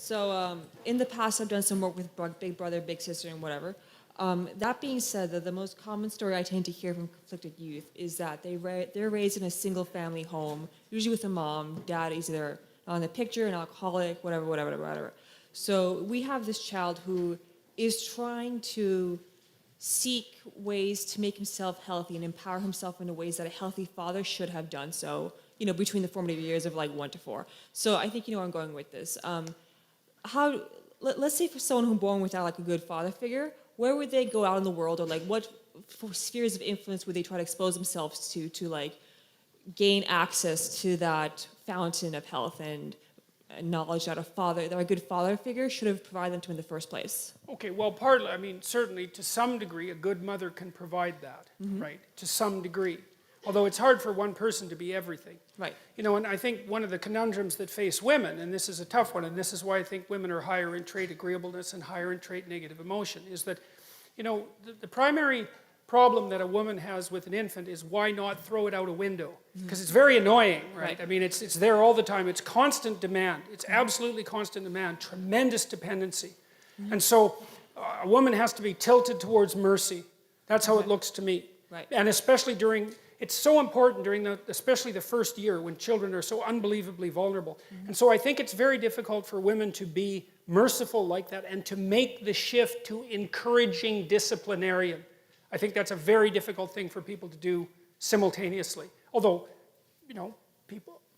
So in the past, I've done some work with Big Brother, Big Sister, and whatever. That being said, the most common story I tend to hear from conflicted youth is that they're raised in a single-family home, usually with a mom. Dad is either not in the picture, an alcoholic, whatever. So we have this child who is trying to seek ways to make himself healthy and empower himself in the ways that a healthy father should have done so, between the formative years of like 1 to 4. So I think you know where I'm going with this. Let's say for someone who's born without like a good father figure, where would they go out in the world, or like what spheres of influence would they try to expose themselves to like gain access to that fountain of health and knowledge that a good father figure should have provided them to in the first place? Okay, well, partly, I mean, certainly to some degree, a good mother can provide that, right? To some degree. Although it's hard for one person to be everything. Right. And I think one of the conundrums that face women, and this is a tough one, and this is why I think women are higher in trait agreeableness and higher in trait negative emotion, is that, the primary problem that a woman has with an infant is why not throw it out a window? Because it's very annoying, right? I mean, it's there all the time. It's constant demand. It's absolutely constant demand, tremendous dependency. And so a woman has to be tilted towards mercy. That's how it looks to me. Right. And especially it's so important during especially the first year when children are so unbelievably vulnerable. And so I think it's very difficult for women to be merciful like that and to make the shift to encouraging disciplinarian. I think that's a very difficult thing for people to do simultaneously. Although,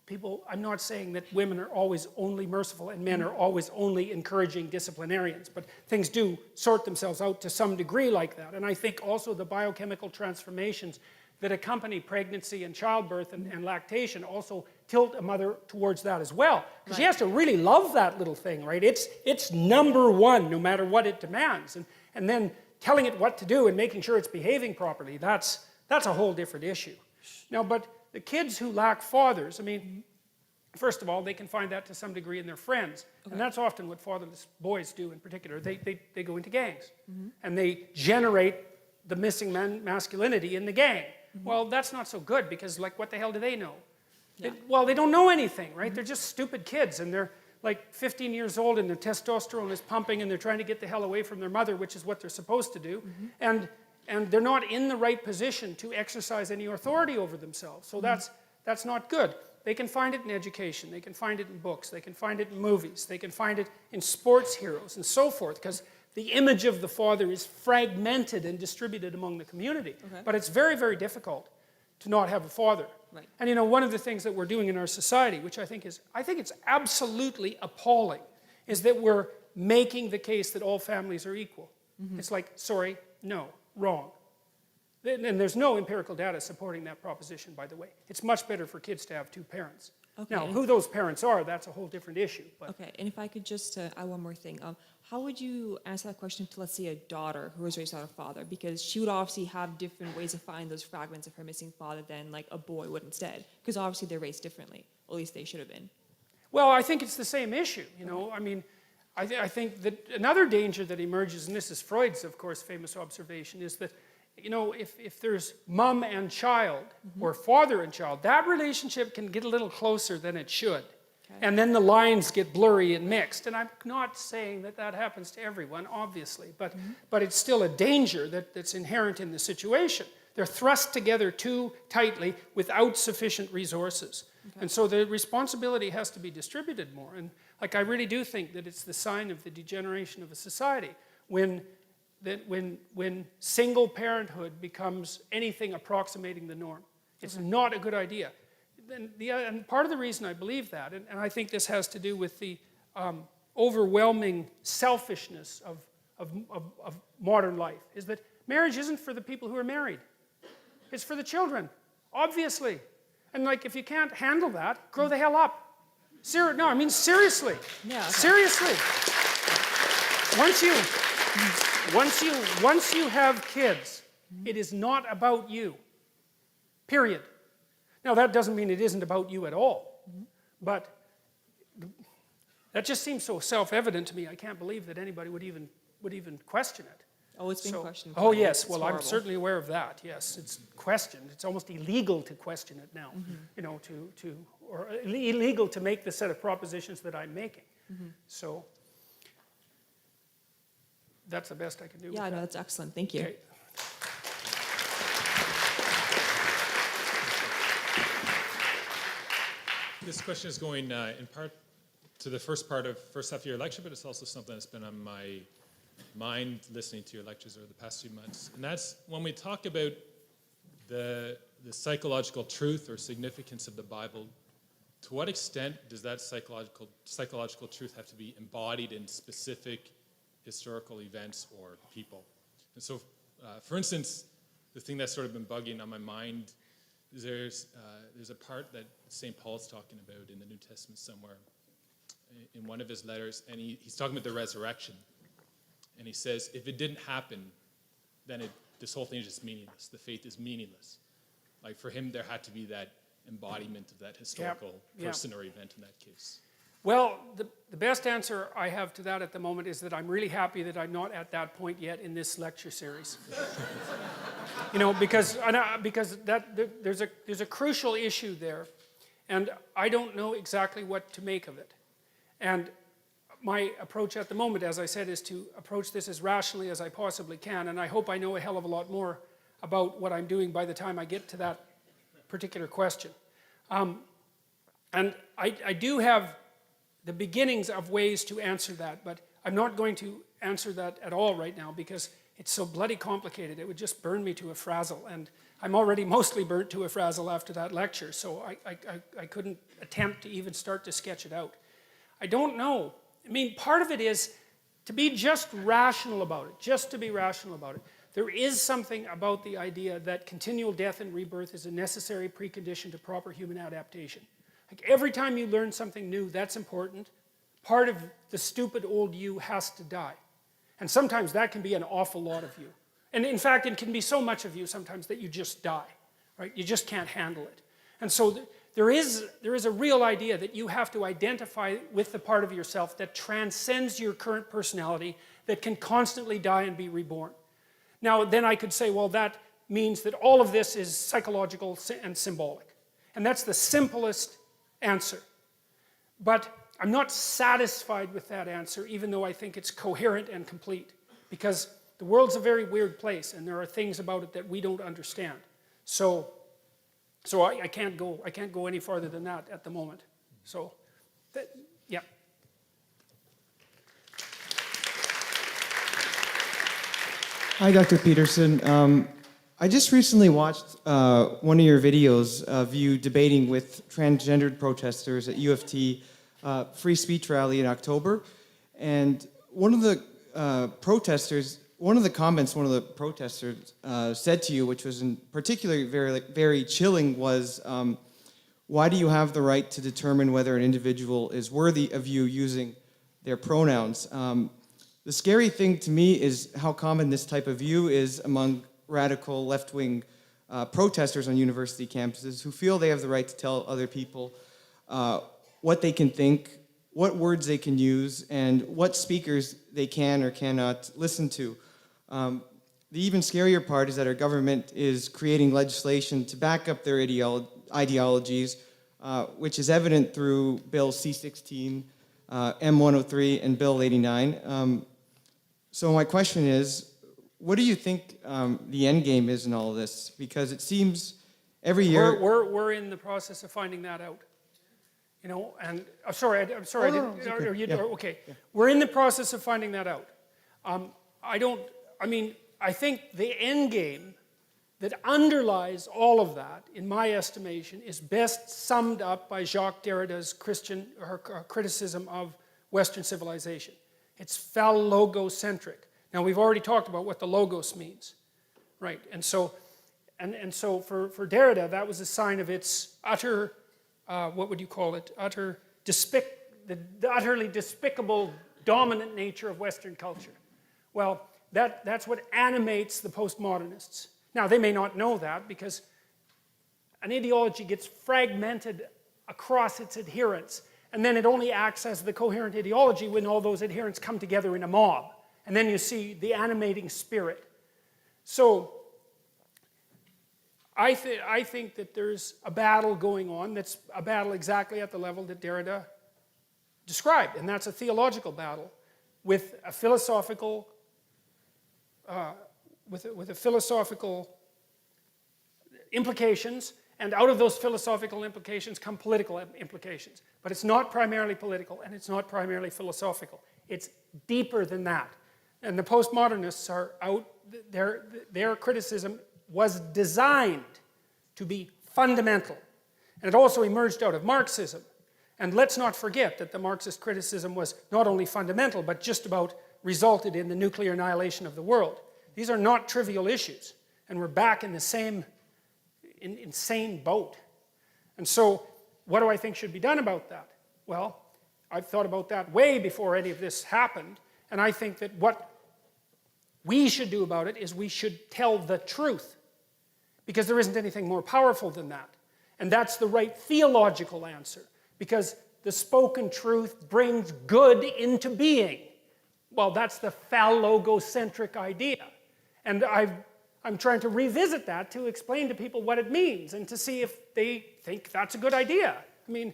people, I'm not saying that women are always only merciful and men are always only encouraging disciplinarians, but things do sort themselves out to some degree like that. And I think also the biochemical transformations that accompany pregnancy and childbirth and lactation also tilt a mother towards that as well. Because she has to really love that little thing, right? It's number one, no matter what it demands. And then telling it what to do and making sure it's behaving properly, that's a whole different issue. Now, but the kids who lack fathers, I mean, first of all, they can find that to some degree in their friends. Okay. And that's often what fatherless boys do in particular. They go into gangs. And they generate the missing masculinity in the gang. Well, that's not so good because, like, what the hell do they know? Yeah. They don't know anything, right? They're just stupid kids, and they're like 15 years old, and their testosterone is pumping, and they're trying to get the hell away from their mother, which is what they're supposed to do. And they're not in the right position to exercise any authority over themselves. So that's not good. They can find it in education. They can find it in books. They can find it in movies. They can find it in sports heroes and so forth, because the image of the father is fragmented and distributed among the community. Okay. But it's very, very difficult to not have a father. Right. And one of the things that we're doing in our society, which I think it's absolutely appalling, is that we're making the case that all families are equal. It's like, sorry, no, wrong. And there's no empirical data supporting that proposition, by the way. It's much better for kids to have two parents. Okay. Now, who those parents are, that's a whole different issue. But. Okay, and if I could just add one more thing. How would you answer that question to, let's say, a daughter who was raised without a father? Because she would obviously have different ways of finding those fragments of her missing father than, like, a boy would instead. Because obviously they're raised differently. Or at least they should have been. Well, I think it's the same issue, I mean, I think that another danger that emerges, and this is Freud's, of course, famous observation, is that, if there's mom and child, or father and child, that relationship can get a little closer than it should. Okay. And then the lines get blurry and mixed. And I'm not saying that happens to everyone, obviously, but it's still a danger that's inherent in the situation. They're thrust together too tightly without sufficient resources. Okay. And so the responsibility has to be distributed more. And like, I really do think that it's the sign of the degeneration of a society when single parenthood becomes anything approximating the norm. It's not a good idea. And part of the reason I believe that, and I think this has to do with the overwhelming selfishness of modern life, is that marriage isn't for the people who are married. It's for the children, obviously. And like, if you can't handle that, grow the hell up. No, I mean seriously. Yeah, okay. Seriously. Once you have kids, it is not about you. Period. Now, that doesn't mean it isn't about you at all. But that just seems so self-evident to me. I can't believe that anybody would even question it. Oh, it's been questioned. Oh, yes. Well, I'm certainly aware of that. Yes, it's questioned. It's almost illegal to question it now. Or illegal to make the set of propositions that I'm making. So that's the best I can do. Yeah, with no, that. that's excellent. Thank you. Okay. This question is going in part to the first half of your lecture, but it's also something that's been on my mind listening to your lectures over the past few months. And that's when we talk about the psychological truth or significance of the Bible, to what extent does that psychological truth have to be embodied in specific historical events or people? And so, for instance, the thing that's sort of been bugging on my mind is there's a part that St. Paul's talking about in the New Testament somewhere in one of his letters, and he's talking about the resurrection. And he says, if it didn't happen, then this whole thing is just meaningless. The faith is meaningless. Like for him, there had to be that embodiment of that historical person or event in that case. Well, the best answer I have to that at the moment is that I'm really happy that I'm not at that point yet in this lecture series. Because there's a crucial issue there, and I don't know exactly what to make of it. And my approach at the moment, as I said, is to approach this as rationally as I possibly can, and I hope I know a hell of a lot more about what I'm doing by the time I get to that particular question. And I do have the beginnings of ways to answer that, but I'm not going to answer that at all right now because it's so bloody complicated. It would just burn me to a frazzle, and I'm already mostly burnt to a frazzle after that lecture, so I couldn't attempt to even start to sketch it out. I don't know. I mean, part of it is to be just rational about it, just to be rational about it. There is something about the idea that continual death and rebirth is a necessary precondition to proper human adaptation. Like every time you learn something new, that's important. Part of the stupid old you has to die. And sometimes that can be an awful lot of you. And in fact, it can be so much of you sometimes that you just die, right? You just can't handle it. And so there is a real idea that you have to identify with the part of yourself that transcends your current personality, that can constantly die and be reborn. Now, then I could say, well, that means that all of this is psychological and symbolic. And that's the simplest answer. But I'm not satisfied with that answer, even though I think it's coherent and complete. Because the world's a very weird place, and there are things about it that we don't understand. So I can't go any farther than that at the moment. So, yeah. Hi, Dr. Peterson. I just recently watched one of your videos of you debating with transgendered protesters at U of T free speech rally in October. And one of the protesters said to you, which was in particularly very chilling, was, why do you have the right to determine whether an individual is worthy of you using their pronouns? The scary thing to me is how common this type of view is among radical left-wing protesters on university campuses who feel they have the right to tell other people what they can think, what words they can use, and what speakers they can or cannot listen to. The even scarier part is that our government is creating legislation to back up their ideologies, which is evident through Bill C-16, M-103, and Bill 89. So my question is, what do you think the end game is in all of this? Because it seems every year... We're in the process of finding that out. And I'm sorry. Okay. Yeah. We're in the process of finding that out. I think the end game that underlies all of that, in my estimation, is best summed up by Jacques Derrida's criticism of Western civilization. It's phallogocentric. Now, we've already talked about what the logos means, right? And so for Derrida, that was a sign of its utter, what would you call it? The utterly despicable, dominant nature of Western culture. Well, that's what animates the postmodernists. Now, they may not know that because an ideology gets fragmented across its adherents, and then it only acts as the coherent ideology when all those adherents come together in a mob. And then you see the animating spirit. So I think that there's a battle going on that's a battle exactly at the level that Derrida described, and that's a theological battle with a philosophical with a philosophical implications, and out of those philosophical implications come political implications. But it's not primarily political, and it's not primarily philosophical. It's deeper than that. And the postmodernists are out, their criticism was designed to be fundamental. And it also emerged out of Marxism. And let's not forget that the Marxist criticism was not only fundamental, but just about resulted in the nuclear annihilation of the world. These are not trivial issues. And we're back in the same insane boat. And so, what do I think should be done about that? Well, I've thought about that way before any of this happened. And I think that what we should do about it is we should tell the truth. Because there isn't anything more powerful than that. And that's the right theological answer. Because the spoken truth brings good into being. Well, that's the phallogocentric idea. And I'm trying to revisit that to explain to people what it means and to see if they think that's a good idea. I mean,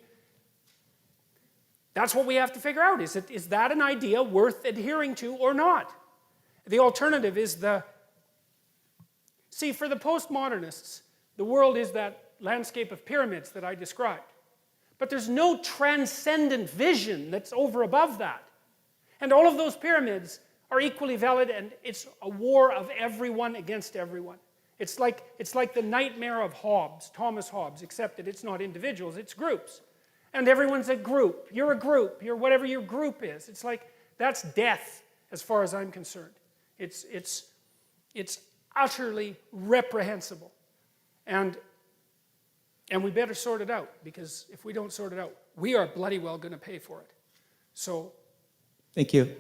that's what we have to figure out. Is that an idea worth adhering to or not? The alternative is see, for the postmodernists, the world is that landscape of pyramids that I described. But there's no transcendent vision that's over above that. And all of those pyramids are equally valid, and it's a war of everyone against everyone. It's like the nightmare of Hobbes, Thomas Hobbes, except that it's not individuals, it's groups. And everyone's a group. You're a group. You're whatever your group is. It's like, that's death, as far as I'm concerned. It's utterly reprehensible. And we better sort it out, because if we don't sort it out, we are bloody well going to pay for it. So, Thank you.